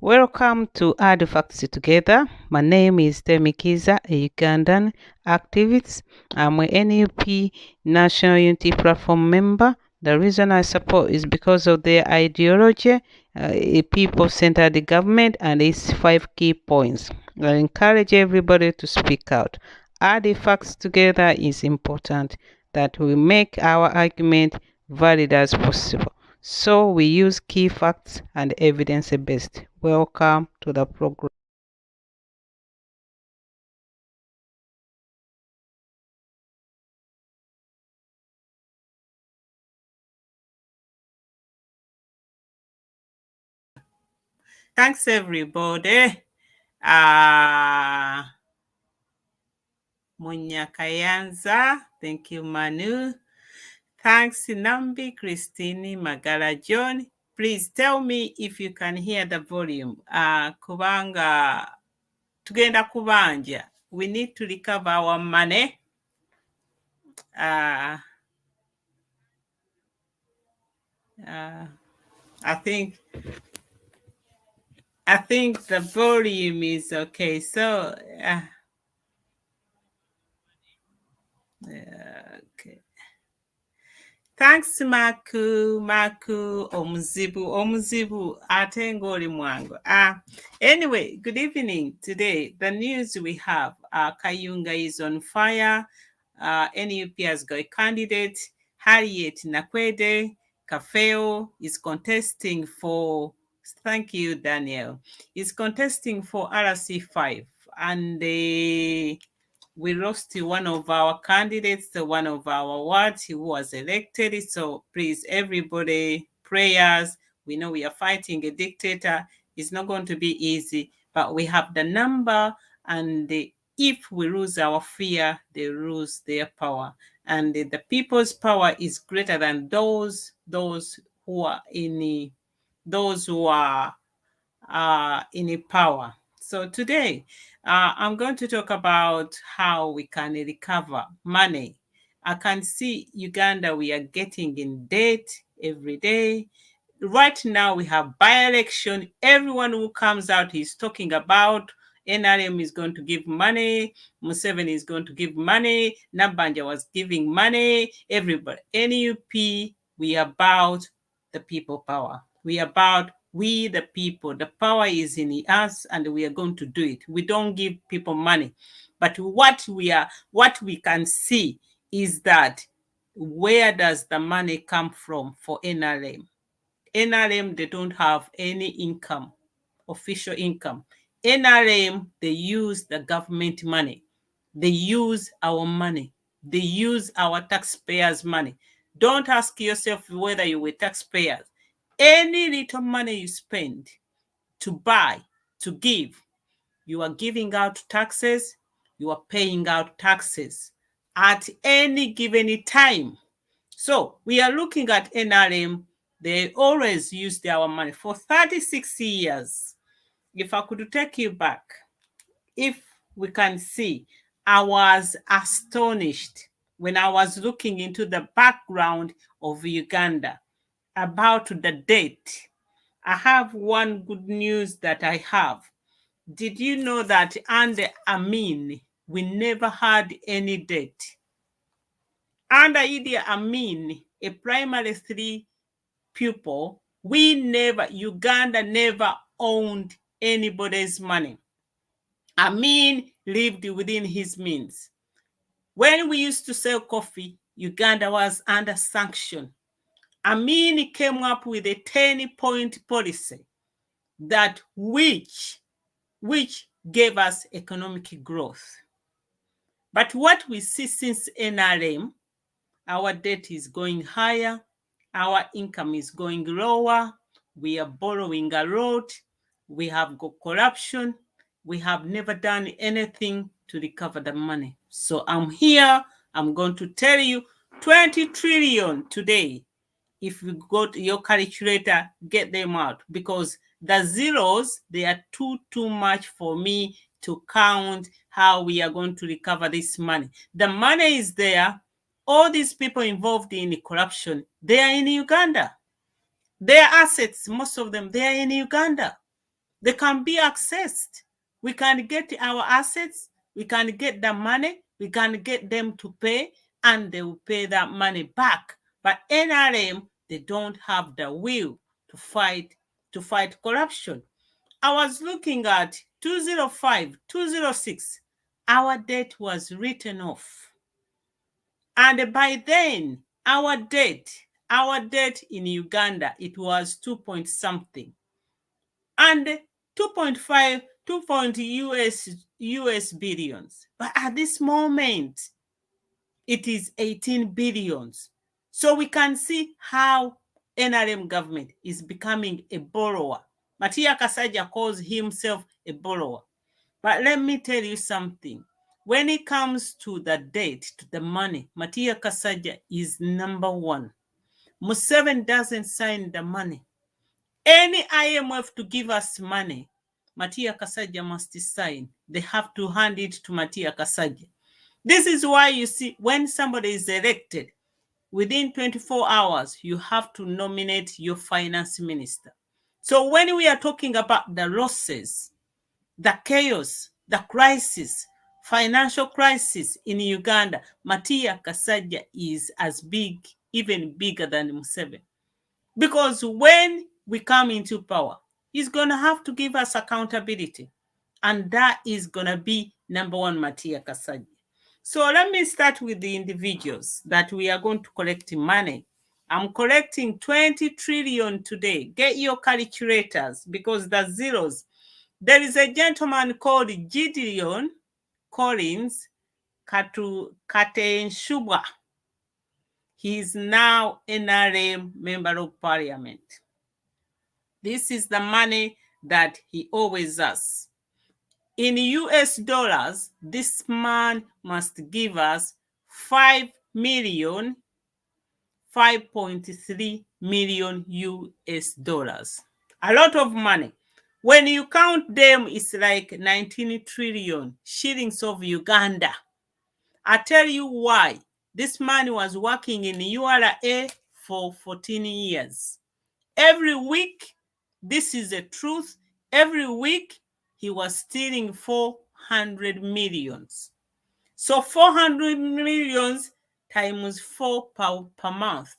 Welcome to Add Facts Together. My name is Temikiza, a Ugandan activist. I'm a NUP National Unity Platform member. The reason I support is because of their ideology, a people-centered government, and its 5 key points. I encourage everybody to speak out. Add facts together is important that we make our argument valid as possible. So we use key facts and evidence-based. Welcome to the program. Thanks, everybody. Munya Kayanza, thank you, Manu. Thanks, Nambi, Christine, Magala, John. Please tell me if you can hear the volume. Kubanga, tugenda kubanja. We need to recover our money. I think the volume is okay. So, okay. Thanks, Maku, Omuzibu, Atengoli Mwango. Anyway, good evening. Today, the news we have, Kayunga is on fire. NUP has got a candidate, Harriet Nakwede. Kafeo is contesting for, thank you, Daniel, is contesting for RC5. And we lost one of our candidates, one of our wards who was elected. So please, everybody, prayers. We know we are fighting a dictator. It's not going to be easy, but we have the number, and if we lose our fear, they lose their power. And the people's power is greater than those who are in power. So today, I'm going to talk about how we can recover money. I can see Uganda, we are getting in debt every day. Right now, we have by-election. Everyone who comes out is talking about NRM is going to give money, Museveni is going to give money, Nabanja was giving money, everybody. NUP, we are about the people power. We are about we the people. The power is in us, and we are going to do it. We don't give people money. But what we can see is that where does the money come from for NRM? NRM, they don't have any income, official income. NRM, they use the government money. They use our money. They use our taxpayers' money. Don't ask yourself whether you were taxpayers. Any little money you spend to buy, to give, you are giving out taxes, you are paying out taxes at any given time. So we are looking at NRM. They always used our money for 36 years. If I could take you back, if we can see, I was astonished when I was looking into the background of Uganda about the debt. I have one good news that I have. Did you know that under Amin, we never had any debt? Under Idi Amin, a primary 3 pupil, Uganda never owned anybody's money. Amin lived within his means. When we used to sell coffee, Uganda was under sanction. Amin came up with a 10-point policy that which gave us economic growth. But what we see since NRM, our debt is going higher, our income is going lower, we are borrowing a lot, we have got corruption, we have never done anything to recover the money. So I'm here, I'm going to tell you 20 trillion today. If you go to your calculator, get them out, because the zeros, they are too much for me to count how we are going to recover this money. The money is there. All these people involved in corruption, they are in Uganda. Their assets, most of them, they are in Uganda. They can be accessed. We can get our assets, we can get the money, we can get them to pay, and they will pay that money back. But NRM, they don't have the will to fight corruption. I was looking at 205, 206. Our debt was written off. And by then, our debt in Uganda, it was 2 point something. And 2.5, 2 point US billions. But at this moment, it is 18 billions. So we can see how NRM government is becoming a borrower. Matia Kasaja calls himself a borrower. But let me tell you something. When it comes to the debt, to the money, Matia Kasaja is number one. Museveni doesn't sign the money. Any IMF to give us money, Matia Kasaja must sign. They have to hand it to Matia Kasaja. This is why you see when somebody is elected, within 24 hours, you have to nominate your finance minister. So when we are talking about the losses, the chaos, the crisis, financial crisis in Uganda, Matia Kasaja is as big, even bigger than Museveni. Because when we come into power, he's going to have to give us accountability. And that is going to be number one, Matia Kasaja. So let me start with the individuals that we are going to collect money. I'm collecting 20 trillion today. Get your calculators because the zeros. There is a gentleman called Gideon Collins Katenshuba. He is now NRM Member of Parliament. This is the money that he always asks. In US dollars, this man must give us 5.3 million US dollars. A lot of money. When you count them, it's like 19 trillion shillings of Uganda. I tell you why. This man was working in URA for 14 years. Every week, this is the truth, every week he was stealing 400 millions. So 400 millions times 4 per month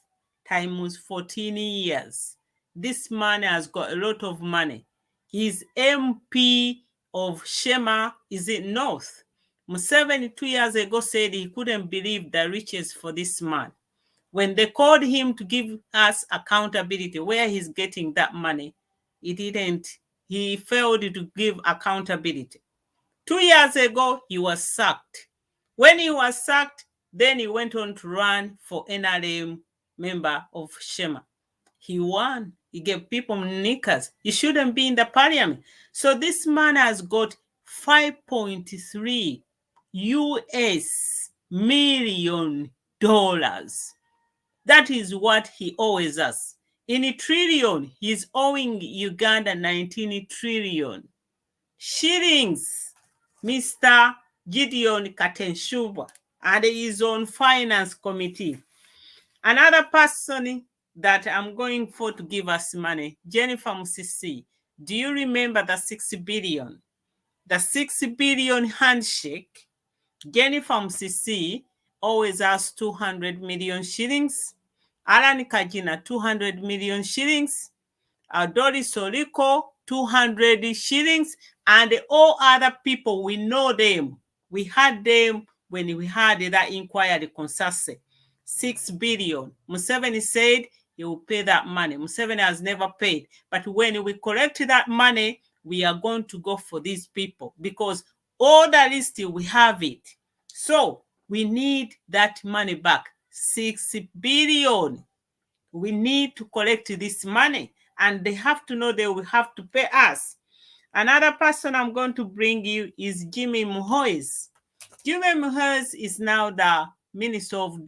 times 14 years. This man has got a lot of money. He's MP of Shema, is it North? Museveni 2 years ago said he couldn't believe the riches for this man. When they called him to give us accountability, where he's getting that money, he didn't. He failed to give accountability. 2 years ago, he was sacked. When he was sacked, then he went on to run for NRM member of Shema. He won. He gave people knickers. He shouldn't be in the parliament. So this man has got 5.3 US million dollars. That is what he owes us. In a trillion, he's owing Uganda 19 trillion shillings. Mr. Gideon Katenshuba, and he is on finance committee. Another person that I'm going for to give us money, Jennifer Musisi. Do you remember the 6 billion? The 6 billion handshake. Jennifer Musisi always has 200 million shillings. Alan Kajina, 200 million shillings. Doris Oriko, 200 shillings. And all other people, we know them. We had them when we had that inquiry consultancy. 6 billion. Museveni said he will pay that money. Museveni has never paid. But when we collect that money, we are going to go for these people because all the list, we have it. So we need that money back. 6 billion. We need to collect this money and they have to know they will have to pay us. Another person I'm going to bring you is Jimmy Muhoozi. Jimmy Muhoozi is now the Minister of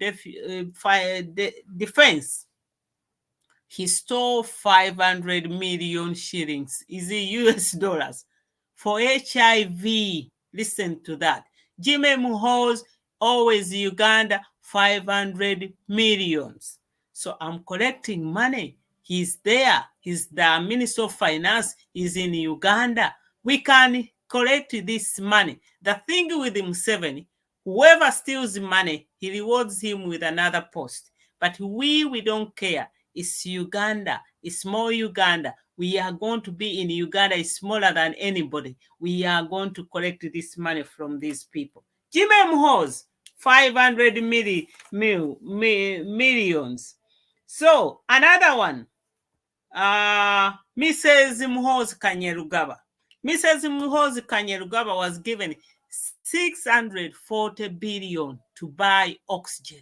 Defense. He stole 500 million shillings, is it US dollars, for HIV. Listen to that. Jimmy Muhoozi, always Uganda, 500 millions. So I'm collecting money. He's there. He's the Minister of Finance. He's in Uganda. We can collect this money. The thing with Museveni, whoever steals money, he rewards him with another post. But we don't care. It's Uganda. It's more Uganda. We are going to be in Uganda. It's smaller than anybody. We are going to collect this money from these people. Jimmy Mhoz, 500 millions. So another one, Mrs. Mhoz Kanyerugaba. Mrs. Mhoz Kanyerugaba was given 640 billion to buy oxygen.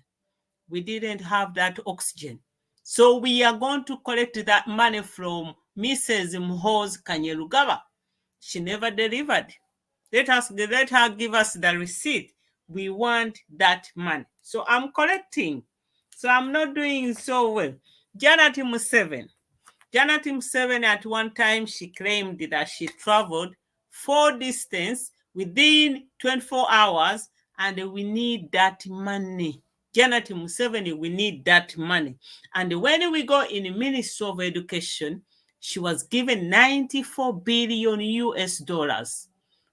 We didn't have that oxygen. So we are going to collect that money from Mrs. Mhoz Kanyerugaba. She never delivered. Let her give us the receipt. We want that money. So I'm collecting. So I'm not doing so well. Janet Museveni. Janet Museveni, at one time, she claimed that she traveled 4 distance within 24 hours, and we need that money. Janet Museveni, we need that money. And when we go in the Ministry of Education, she was given 94 billion US dollars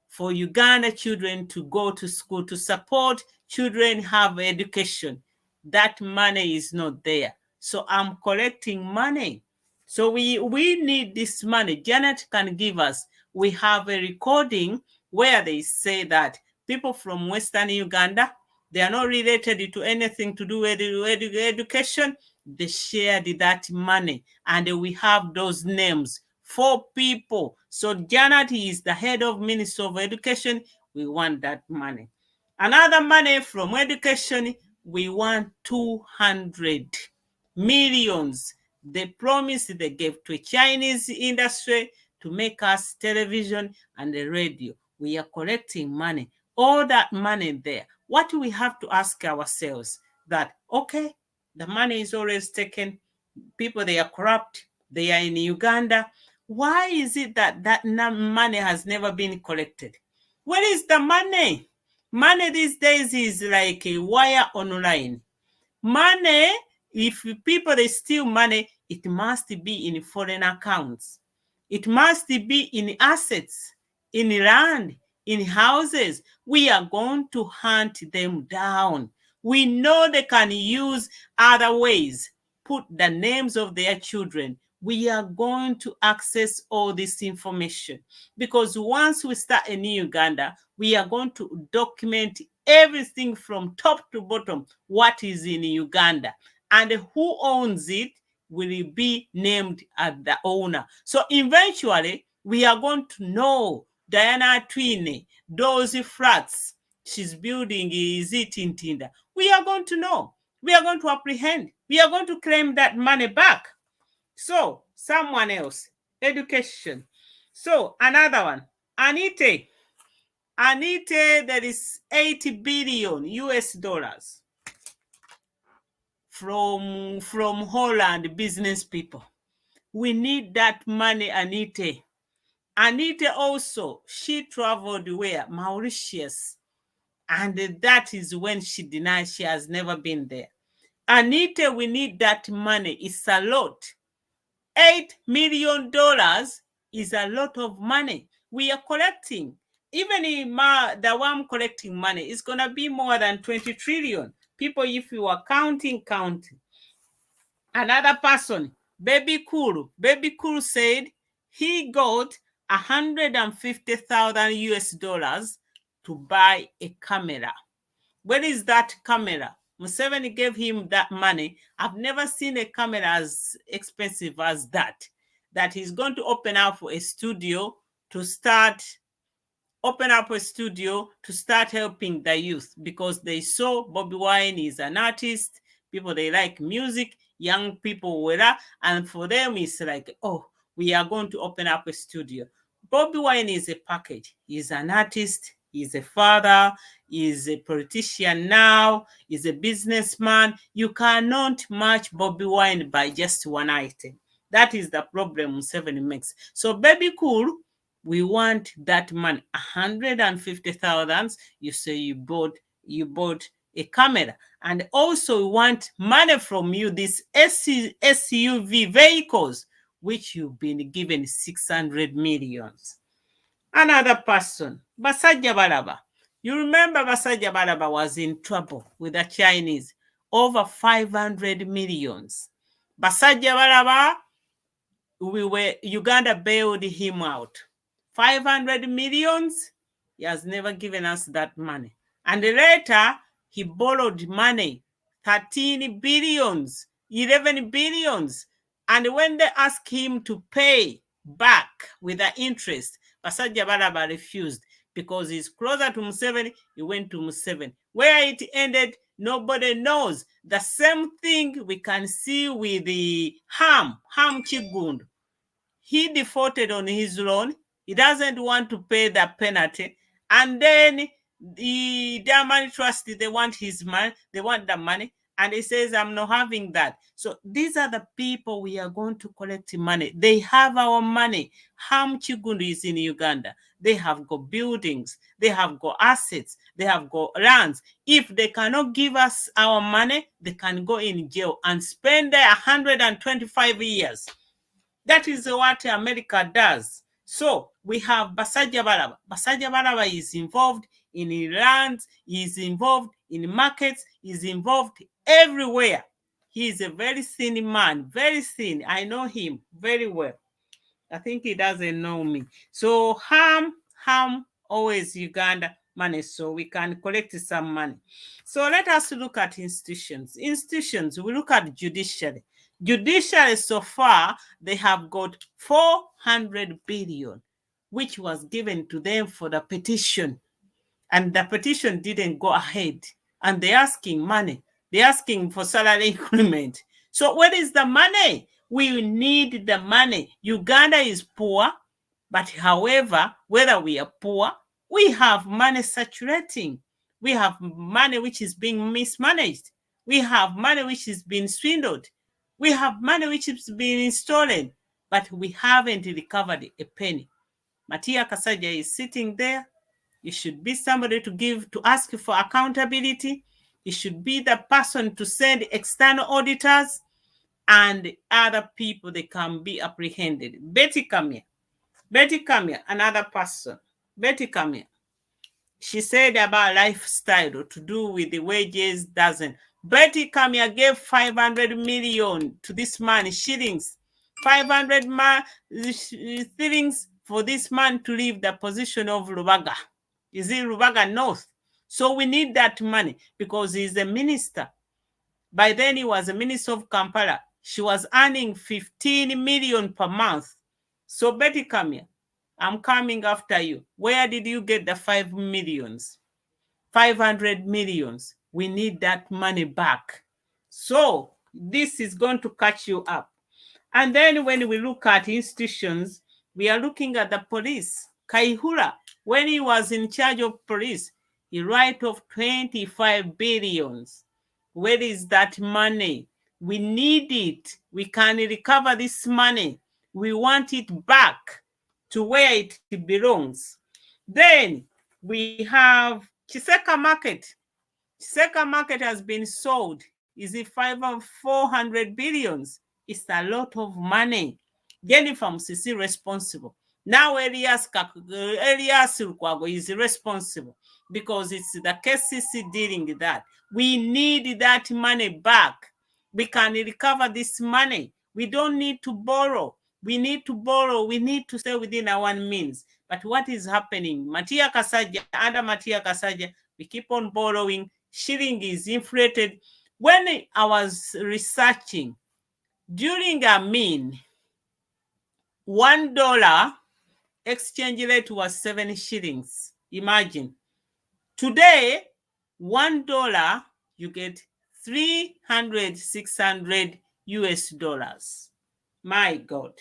for Uganda children to go to school, to support children have education. That money is not there. So I'm collecting money. So we need this money. Janet can give us. We have a recording where they say that people from Western Uganda, they are not related to anything to do with education. They shared that money, and we have those names. 4 people. So Janet is the head of Ministry of Education. We want that money. Another money from education, we want 200 millions. They promised they gave to Chinese industry to make us television and the radio. We are collecting money. All that money there. What we have to ask ourselves that, okay, the money is always taken. People, they are corrupt. They are in Uganda. Why is it that money has never been collected? Where is the money? Money these days is like a wire online. Money, if people they steal money, it must be in foreign accounts. It must be in assets, in land, in houses. We are going to hunt them down. We know they can use other ways, put the names of their children. We are going to access all this information because once we start in Uganda, we are going to document everything from top to bottom, what is in Uganda, and who owns it will be named as the owner. So eventually, we are going to know Diana Twine, those flats she's building, is it in Tinda? We are going to know. We are going to apprehend. We are going to claim that money back. So, someone else, education. So, another one, Anite. Anite, there is 80 billion US dollars from Holland business people. We need that money, Anite. Anite also, she traveled where? Mauritius. And that is when she denies she has never been there. Anita, we need that money. It's a lot. $8 million is a lot of money. We are collecting. Even in the one collecting money is going to be more than 20 trillion. People, if you are counting. Another person, Baby Cool said he got 150,000 US dollars to buy a camera. Where is that camera? Museveni gave him that money. I've never seen a camera as expensive as that. That he's going to open up a studio to start helping the youth because they saw Bobby Wine is an artist. People, they like music. Young people were there. And for them, it's like, oh, we are going to open up a studio. Bobby Wine is a package. He's an artist. He's a father. He's a politician now. He's a businessman. You cannot match Bobby Wine by just one item. That is the problem Museveni makes. So Baby Cool, we want that money, 150,000. You say you bought a camera. And also we want money from you, these SUV vehicles, which you've been given 600 millions. Another person, Basajja Balaba. You remember Basajja Balaba was in trouble with the Chinese, over 500 millions. Basajja Balaba, Uganda bailed him out. 500 millions, he has never given us that money. And later, he borrowed money, 13 billions, 11 billions. And when they asked him to pay back with the interest, Basajja Balaba refused because he's closer to Museveni. He went to Museveni. Where it ended, nobody knows. The same thing we can see with the Ham Chigund. He defaulted on his loan. He doesn't want to pay the penalty. And then the German Trust, they want his money. They want the money. And he says, I'm not having that. So these are the people we are going to collect money. They have our money. Ham Chigundu is in Uganda. They have got buildings. They have got assets. They have got lands. If they cannot give us our money, they can go in jail and spend there 125 years. That is what America does. So we have Basajja Balaba. Basajja Balaba is involved in lands, he is involved in markets, he is involved everywhere. He is a very thin man, very thin. I know him very well. I think he doesn't know me. So Ham, always Uganda money, so we can collect some money. So let us look at institutions. Institutions, we look at judiciary. Judiciary, so far, they have got 400 billion, which was given to them for the petition. And the petition didn't go ahead. And they're asking money. They're asking for salary increment. So where is the money? We need the money. Uganda is poor, but however, whether we are poor, we have money saturating. We have money which is being mismanaged. We have money which is being swindled. We have money which is being stolen, but we haven't recovered a penny. Matia Kasaja is sitting there. You should be somebody to ask for accountability. You should be the person to send external auditors and other people, they can be apprehended. Betty Kamia, another person. Betty Kamia, she said about lifestyle to do with the wages doesn't. Betty Kamia gave 500 million to this man, shillings. 500 shillings for this man to leave the position of Rubaga. Is it Rubaga North? So we need that money because he's a minister. By then he was a minister of Kampala. She was earning 15 million per month. So Betty Kamia, I'm coming after you. Where did you get the 5 millions? 500 millions. We need that money back. So this is going to catch you up. And then when we look at institutions, we are looking at the police. Kaihura, when he was in charge of police, he write off 25 billions. Where is that money? We need it. We can recover this money. We want it back to where it belongs. Then we have Chiseka Market. Chiseka Market has been sold. Is it 400 billions? It's a lot of money. Jennifer Musisi responsible. Now Elias Lukwago is responsible because it's the KCC dealing with that. We need that money back. We can recover this money. We don't need to borrow. We need to borrow. We need to stay within our means. But what is happening? Matia Kasaja, under Matia Kasaja, we keep on borrowing. Shilling is inflated. When I was researching, during Amin, $1 exchange rate was 7 shillings. Imagine. Today, $1, you get 300, 600 US dollars. My God.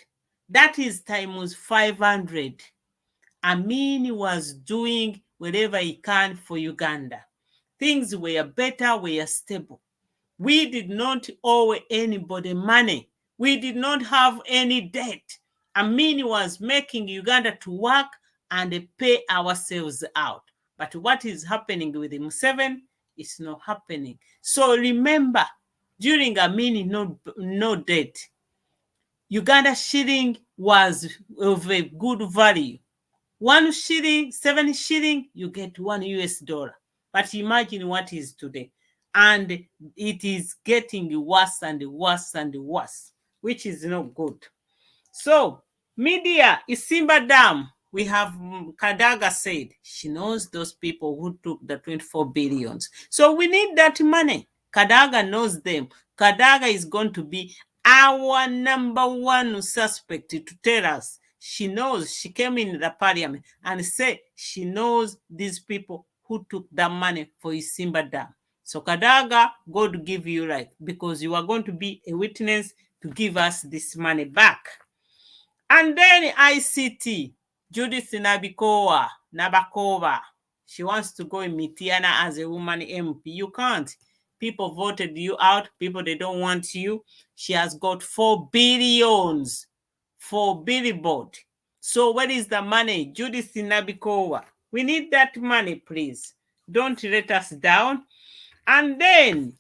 That is times 500. Amin was doing whatever he can for Uganda. Things were better, were stable. We did not owe anybody money. We did not have any debt. Amin was making Uganda to work and pay ourselves out. But what is happening with Museveni? It's not happening. So remember, during a mini no debt, Uganda shilling was of a good value. 1 shilling, 7 shilling, you get $1. But imagine what is today. And it is getting worse and worse and worse, which is not good. So, media is Simba Dam. We have Kadaga said she knows those people who took the 24 billions. So we need that money. Kadaga knows them. Kadaga is going to be our number one suspect to tell us. She knows. She came in the parliament and said she knows these people who took the money for Simba Dam. So Kadaga, God give you right, because you are going to be a witness to give us this money back. And then ICT, Judith Nabakova. She wants to go in Mitiana as a woman MP. You can't. People voted you out. People, they don't want you. She has got 4 billions for billboard. So where is the money? Judith Nabikova. We need that money, please. Don't let us down. And then,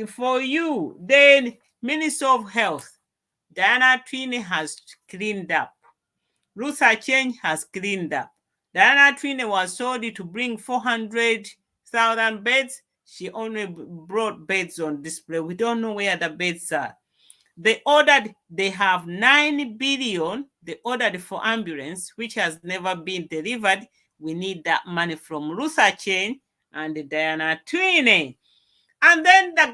for you, then Minister of Health, Diana Twine has cleaned up. Ruth Aceng has cleaned up. Diana Twine was told to bring 400,000 beds. She only brought beds on display. We don't know where the beds are. They have 9 billion. They ordered for ambulance, which has never been delivered. We need that money from Ruth Aceng and Diana Twine. And then the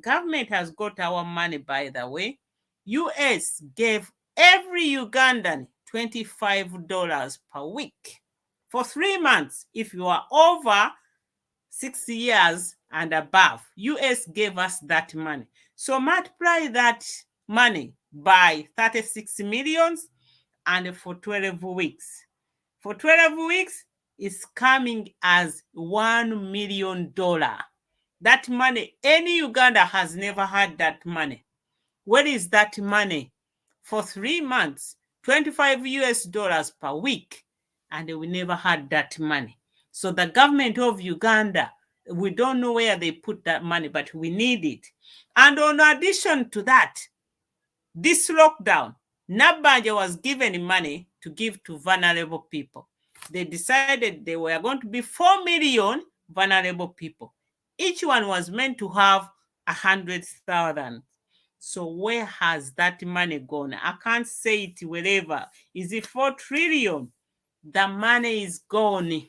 government has got our money, by the way. US gave every Ugandan $25 per week for 3 months. If you are over 6 years and above, US gave us that money. So multiply that money by 36 millions and for 12 weeks. For 12 weeks, it's coming as $1 million. That money, any Uganda has never had that money. Where is that money? For 3 months, $25 per week, and we never had that money. So the government of Uganda, we don't know where they put that money, but we need it. And in addition to that, this lockdown, Nabanja was given money to give to vulnerable people. They decided they were going to be 4 million vulnerable people. Each one was meant to have 100,000. So where has that money gone? I can't say it wherever. Is it 4 trillion? The money is gone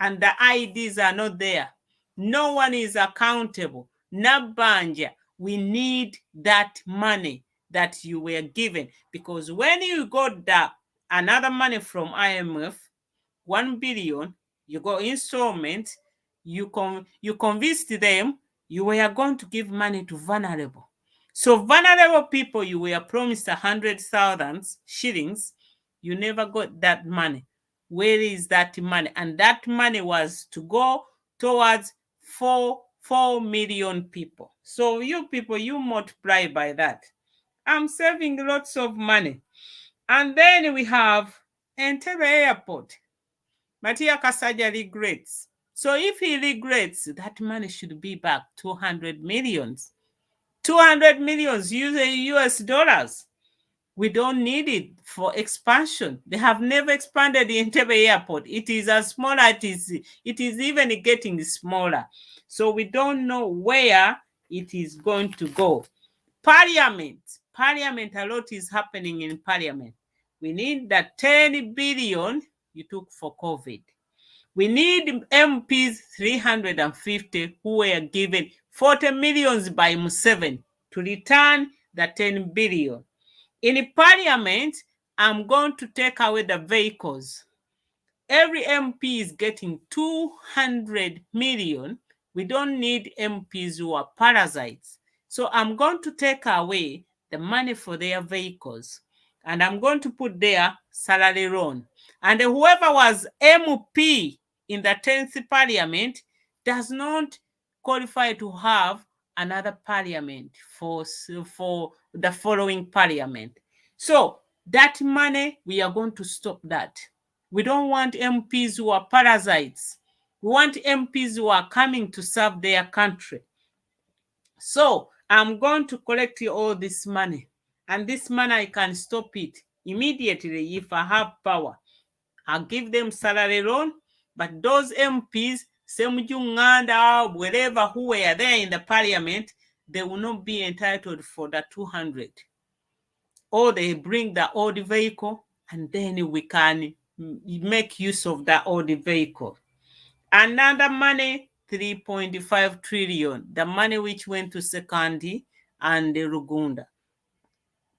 and the IDs are not there. No one is accountable. Nabanja, we need that money that you were given, because when you got that another money from IMF, 1 billion, you got installment, you convinced them you were going to give money to vulnerable. So vulnerable people, you were promised 100,000 shillings, you never got that money. Where is that money? And that money was to go towards 4 million people. So you people, you multiply by that. I'm saving lots of money. And then we have Entebbe Airport. Matia Kasaja regrets. So if he regrets, that money should be back 200 millions. 200 millions US dollars. We don't need it for expansion. They have never expanded the Entebbe Airport. It is as small as it is even getting smaller. So we don't know where it is going to go. Parliament, a lot is happening in Parliament. We need that 10 billion you took for COVID. We need MPs 350 who were given 40 millions by Museveni to return the 10 billion. In Parliament, I'm going to take away the vehicles. Every MP is getting 200 million. We don't need MPs who are parasites. So I'm going to take away the money for their vehicles, and I'm going to put their salary loan. And whoever was MP in the 10th Parliament does not qualify to have another parliament for the following parliament. So that money, we are going to stop that. We don't want MPs who are parasites. We want MPs who are coming to serve their country. So I'm going to collect all this money, and this money I can stop it immediately if I have power. I'll give them salary loan, but those MPs, Uganda, wherever who were there in the parliament, they will not be entitled for the 200. Or they bring the old vehicle, and then we can make use of the old vehicle. Another money, 3.5 trillion, the money which went to Sekandi and Rugunda.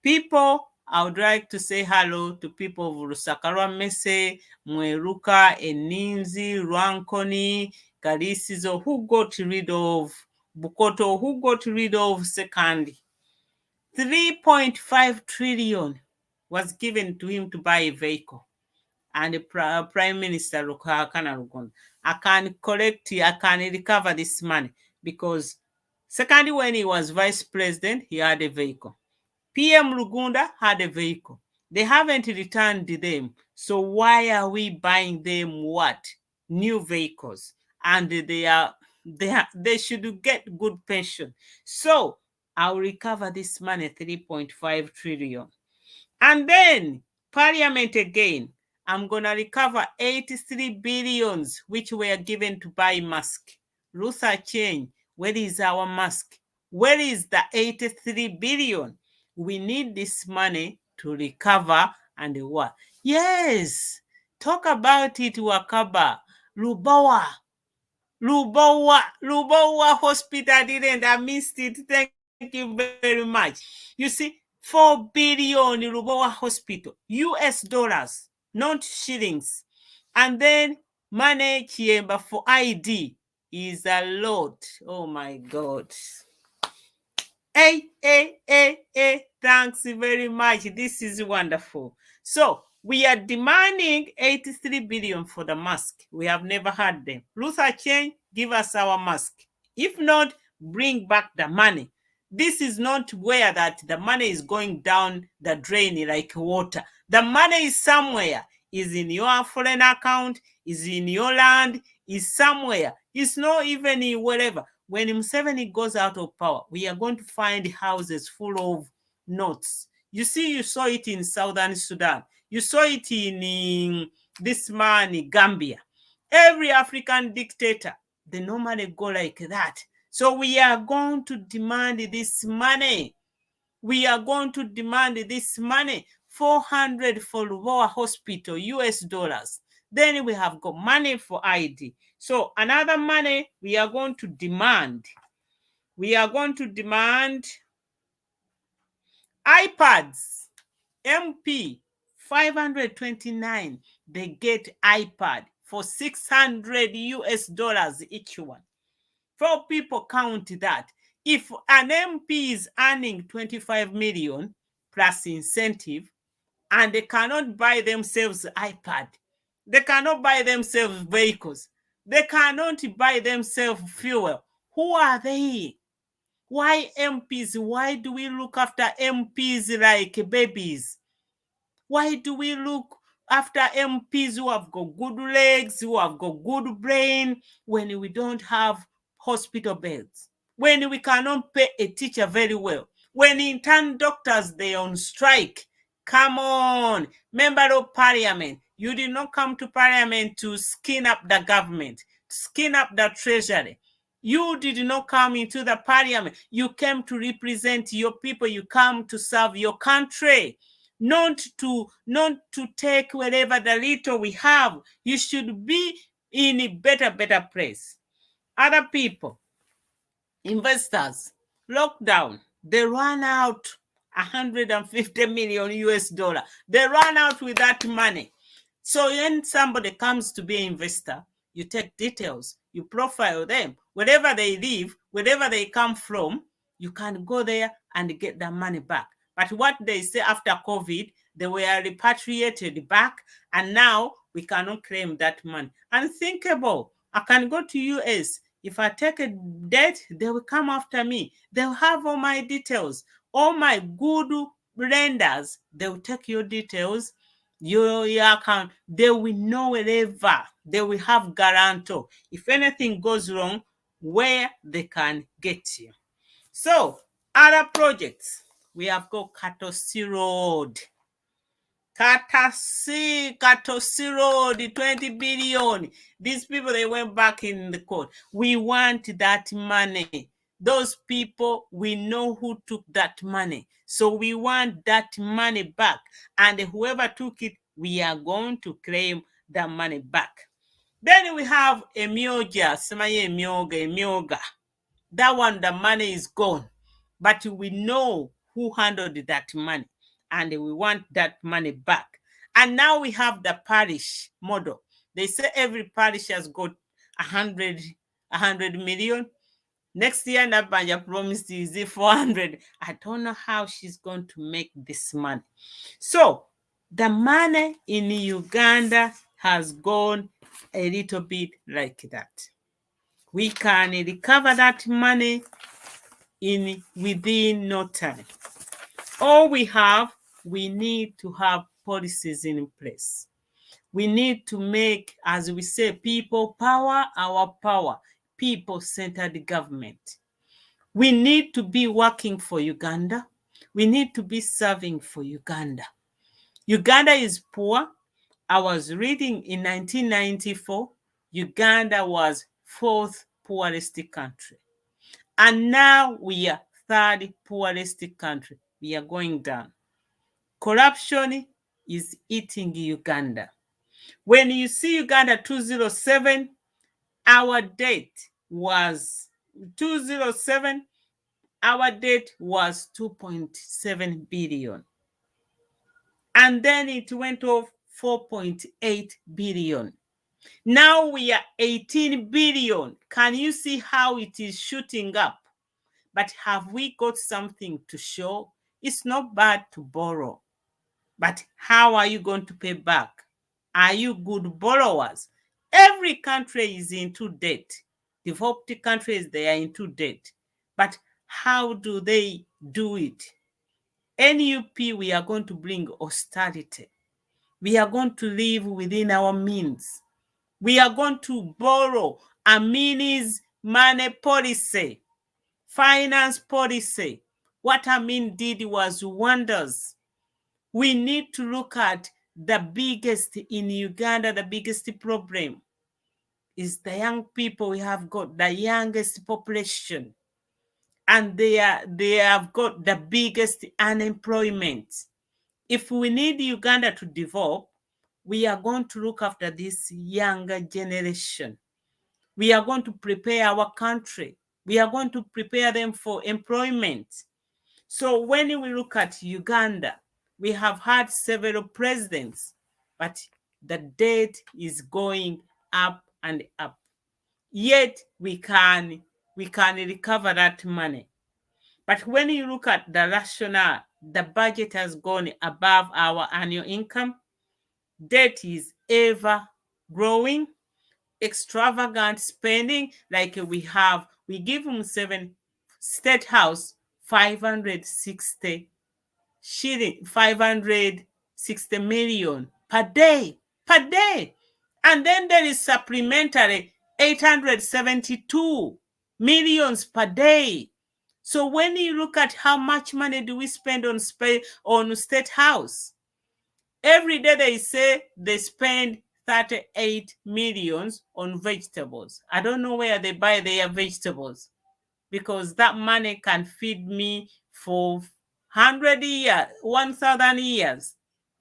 People, I would like to say hello to people of Lusaka, Mese, Mweruka, Eninzi, Rwankoni, Kalisizo, who got rid of Bukoto, who got rid of Sekandi. 3.5 trillion was given to him to buy a vehicle. And the Prime Minister Rukahakana Rugunda, I can recover this money, because secondly, when he was vice president, he had a vehicle. PM Rugunda had a vehicle. They haven't returned them. So why are we buying them what? New vehicles. And they should get good pension. So I'll recover this money, 3.5 trillion. And then Parliament again, I'm going to recover 83 billions which were given to buy mask. Luther Change, where is our mask? Where is the 83 billion? We need this money to recover and what? Yes, talk about it, Wakaba. Lubawa Hospital didn't. I missed it. Thank you very much. You see, 4 billion Lubawa Hospital, US dollars, not shillings. And then money chamber for ID is a lot. Oh my God. Hey, thanks very much. This is wonderful. So we are demanding 83 billion for the mask. We have never had them. Luther Change, give us our mask. If not, bring back the money. This is not where that the money is going down the drain like water. The money is somewhere. Is in your foreign account, is in your land, is somewhere. It's not even in wherever. When Museveni goes out of power, we are going to find houses full of notes. You see, you saw it in Southern Sudan. You saw it in this man, Gambia. Every African dictator, they normally go like that. So we are going to demand this money. We are going to demand this money. 400 for Lubowa Hospital, US dollars. Then we have got money for ID. So another money we are going to demand. We are going to demand iPads. MP 529. They get iPad for 600 US dollars each one. 4 people count that. If an MP is earning 25 million plus incentive, and they cannot buy themselves iPad, they cannot buy themselves vehicles, they cannot buy themselves fuel, who are they? Why MPs? Why do we look after MPs like babies? Why do we look after MPs who have got good legs, who have got good brain, when we don't have hospital beds? When we cannot pay a teacher very well? When intern doctors, they on strike? Come on, member of parliament, you did not come to parliament to skin up the government, skin up the treasury. You did not come into the parliament. You came to represent your people. You come to serve your country, not to take wherever the little we have. You should be in a better place. Other people, investors, lockdown, they run out 150 million US dollar. They run out with that money. So when somebody comes to be an investor, you take details, you profile them. Wherever they live, wherever they come from, you can go there and get the money back. But what they say after COVID, they were repatriated back, and now we cannot claim that money. Unthinkable. I can go to US. If I take a debt, they will come after me. They'll have all my details. All my good lenders, they'll take your details, your account. They will know wherever They will have guarantor. If anything goes wrong, where they can get you. So, other projects, we have got Katosi Road. Katosi Road, 20 billion. These people, they went back in the court. We want that money. Those people, we know who took that money. So we want that money back. And whoever took it, we are going to claim that money back. Then we have Emioja, Semaye Emioga. That one, the money is gone. But we know who handled that money. And we want that money back. And now we have the parish model. They say every parish has got 100 million. Next year, Nabanja promised is 400. I don't know how she's going to make this money. So the money in Uganda has gone a little bit like that. We can recover that money within no time. All we need to have policies in place. We need to make, as we say, people power, our power, people-centered government. We need to be working for Uganda. We need to be serving for Uganda. Uganda is poor. I was reading in 1994, Uganda was fourth poorest country. And now we are third poorest country. We are going down. Corruption is eating Uganda. When you see Uganda 207, our debt was 207, our debt was 2.7 billion. And then it went off 4.8 billion. Now we are 18 billion. Can you see how it is shooting up? But have we got something to show? It's not bad to borrow. But how are you going to pay back? Are you good borrowers? Every country is into debt. Developed countries, they are into debt. But how do they do it? NUP, we are going to bring austerity. We are going to live within our means. We are going to borrow Amini's money policy, finance policy. What Amin did was wonders. We need to look at the biggest in Uganda, the biggest problem is the young people. We have got the youngest population, and they have got the biggest unemployment. If we need Uganda to develop, we are going to look after this younger generation. We are going to prepare our country. We are going to prepare them for employment. So when we look at Uganda, we have had several presidents, but the debt is going up and up. Yet we can recover that money. But when you look at the rationale, the budget has gone above our annual income. Debt is ever growing. Extravagant spending, like we give them State House 560 million per day. And then there is supplementary 872 millions per day. So when you look at how much money do we spend on State House, every day they say they spend 38 millions on vegetables. I don't know where they buy their vegetables, because that money can feed me for 100 years, 1,000 years,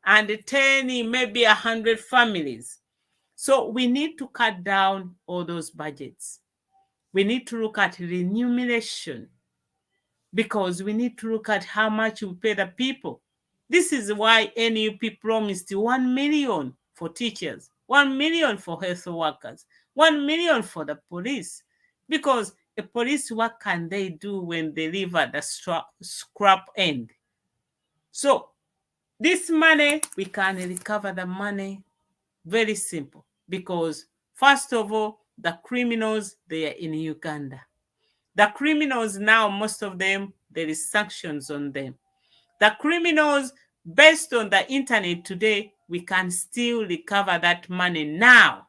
and 10, maybe 100 families. So we need to cut down all those budgets. We need to look at remuneration, because we need to look at how much we pay the people. This is why NUP promised 1 million for teachers, 1 million for health workers, 1 million for the police. Because a police, what can they do when they live at the scrap end? So this money, we can recover the money very simple. Because first of all, the criminals, they are in Uganda. The criminals now, most of them, there is sanctions on them. The criminals, based on the internet today, we can still recover that money now.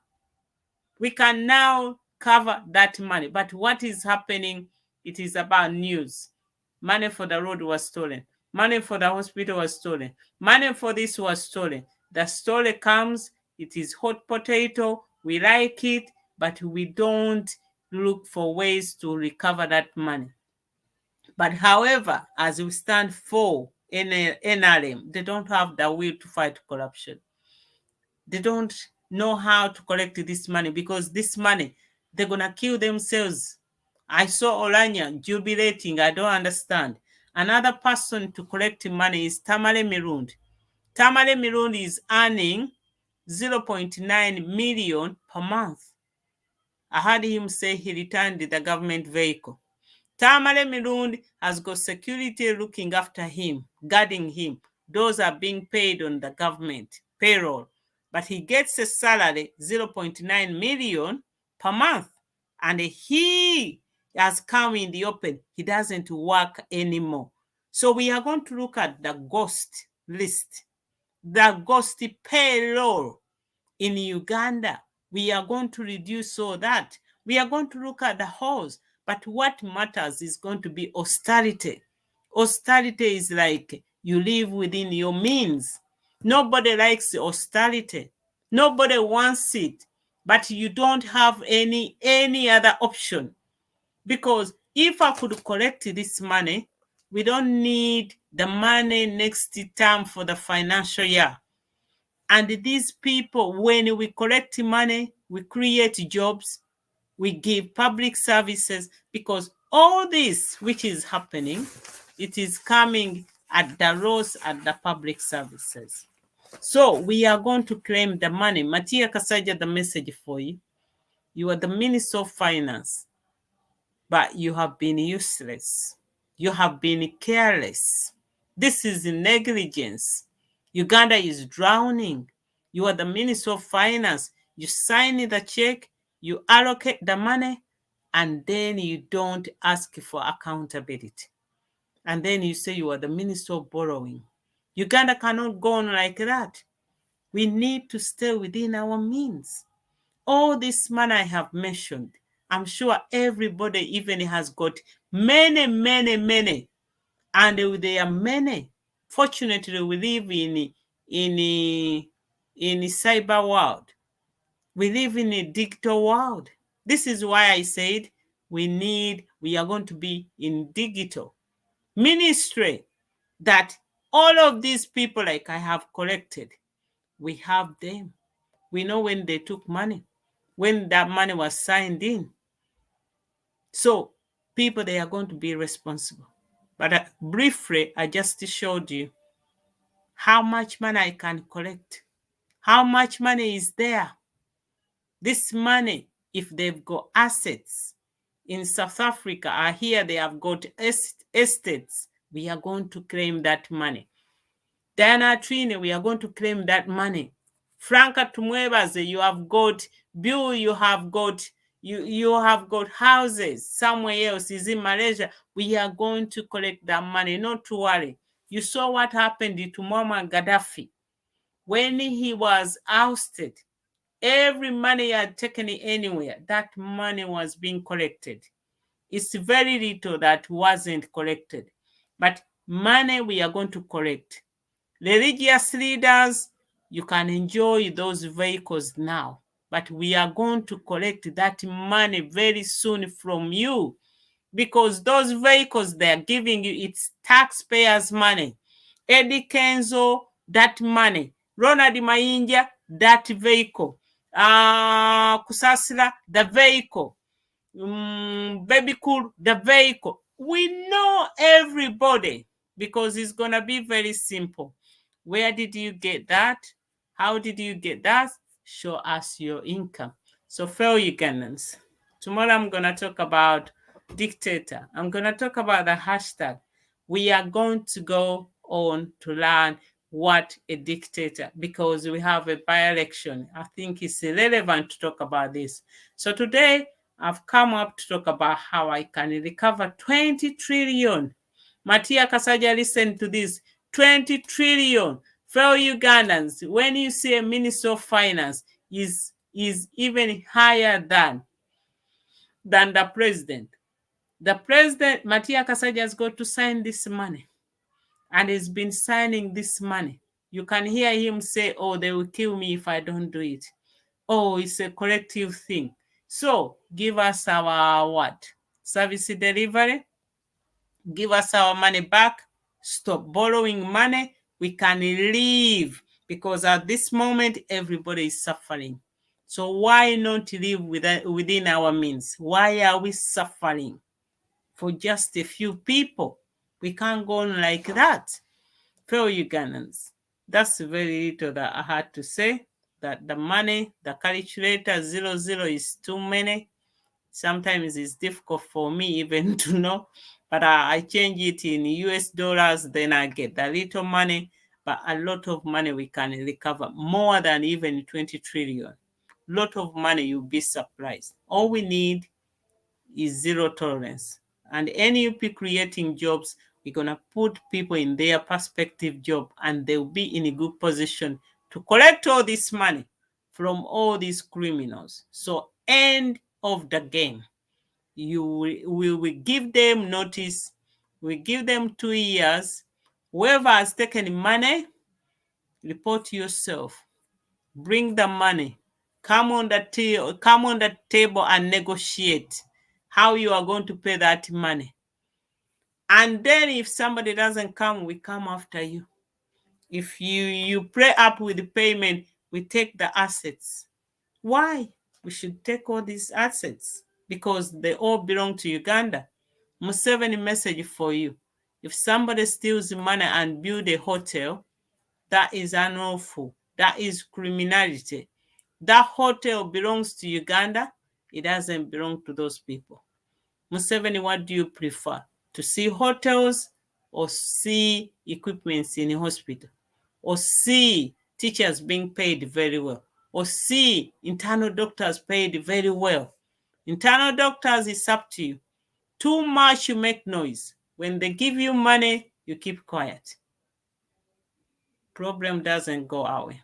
We can now cover that money. But what is happening? It is about news. Money for the road was stolen. Money for the hospital was stolen. Money for this was stolen. The story comes, it is hot potato. We like it, but we don't look for ways to recover that money. But however, as we stand for NRM, they don't have the will to fight corruption. They don't know how to collect this money, because this money, they're going to kill themselves. I saw Olanya jubilating. I don't understand. Another person to collect money is Tamale Mirundi. Tamale Mirundi is earning 0.9 million per month. I heard him say he returned the government vehicle. Tamale Mirundi has got security looking after him, guarding him. Those are being paid on the government payroll. But he gets a salary 0.9 million per month. And he has come in the open. He doesn't work anymore. So we are going to look at the ghost list, the ghost payroll in Uganda. We are going to reduce all that. We are going to look at the holes. But what matters is going to be austerity. Austerity is like you live within your means. Nobody likes austerity. Nobody wants it. But you don't have any other option. Because if I could collect this money, we don't need the money next term for the financial year. And these people, when we collect money, we create jobs, we give public services, because all this which is happening, it is coming at the loss at the public services. So we are going to claim the money. Matia Kasaja, the message for you. You are the Minister of Finance, but you have been useless. You have been careless. This is negligence. Uganda is drowning. You are the Minister of Finance. You sign the check, you allocate the money, and then you don't ask for accountability. And then you say you are the Minister of Borrowing. Uganda cannot go on like that. We need to stay within our means. All this money I have mentioned, I'm sure everybody even has got many, and there are many. Fortunately, we live in a cyber world. We live in a digital world. This is why I said we are going to be in digital ministry, that all of these people like I have collected, we have them. We know when they took money, when that money was signed in. So people, they are going to be responsible. But briefly, I just showed you how much money I can collect, how much money is there. This money, if they've got assets in South Africa, or here they have got estates, we are going to claim that money. Diana Trine, we are going to claim that money. Franca Tumwebaze, you have got Bill, you have got houses somewhere else, is in Malaysia. We are going to collect that money, not to worry. You saw what happened to Muammar Gaddafi when he was ousted. Every money he had taken anywhere, that money was being collected. It's very little that wasn't collected. But money we are going to collect. Religious leaders, you can enjoy those vehicles now, but we are going to collect that money very soon from you, because those vehicles they are giving you, it's taxpayers' money. Eddie Kenzo, that money. Ronald Mayinja, that vehicle. Kusasira, the vehicle. Baby Cool, the vehicle. We know everybody, because it's going to be very simple. Where did you get that? How did you get that? Show us your income. So, fellow Ugandans, tomorrow I'm going to talk about dictator. I'm going to talk about the hashtag. We are going to go on to learn what a dictator, because we have a by-election. I think it's irrelevant to talk about this. So today, I've come up to talk about how I can recover 20 trillion. Matia Kasaja, listen to this. 20 trillion. Fellow Ugandans, when you see a Minister of Finance is is even higher than the president. The president, Matia Kasaja, has got to sign this money, and he's been signing this money. You can hear him say, oh, they will kill me if I don't do it. Oh, it's a collective thing. So give us our what? Service delivery. Give us our money back. Stop borrowing money. We can live, because at this moment, everybody is suffering. So why not live within our means? Why are we suffering for just a few people? We can't go on like that. Fellow Ugandans, that's very little that I had to say. That the money, the calculator 00 is too many. Sometimes it's difficult for me even to know, but I change it in US dollars, then I get the little money, but a lot of money we can recover, more than even 20 trillion. Lot of money, you'll be surprised. All we need is zero tolerance. And NUP creating jobs, we're going to put people in their perspective job, and they'll be in a good position to collect all this money from all these criminals. So end of the game. We will give them notice. We give them 2 years. Whoever has taken money, report yourself. Bring the money. Come on the table and negotiate how you are going to pay that money. And then if somebody doesn't come, we come after you. If you play up with the payment, we take the assets. Why? We should take all these assets because they all belong to Uganda. Museveni message for you. If somebody steals money and build a hotel, that is unlawful. That is criminality. That hotel belongs to Uganda. It doesn't belong to those people. Museveni, what do you prefer? To see hotels or see equipments in a hospital? Or see teachers being paid very well? Or see internal doctors paid very well? Internal doctors, it's up to you. Too much, you make noise. When they give you money, you keep quiet. Problem doesn't go away.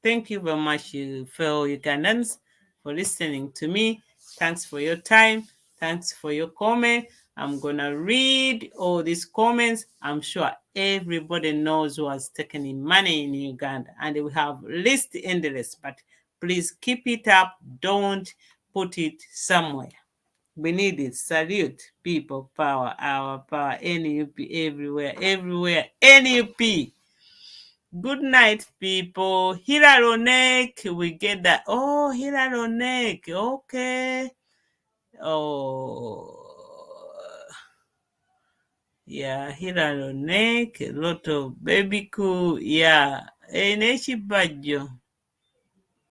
Thank you very much, you fellow Ugandans, for listening to me. Thanks for your time. Thanks for your comment. I'm going to read all these comments. I'm sure everybody knows who has taken in money in Uganda, and we have list endless, but please keep it up. Don't put it somewhere. We need it. Salute. People power, our power. NUP everywhere, everywhere. NUP. Good night, people. Hiraronek, we get that. Oh, Hiraronek. Okay. Oh, yeah, Hiraronek. A lot of baby cool. Yeah. Enechi Bajo.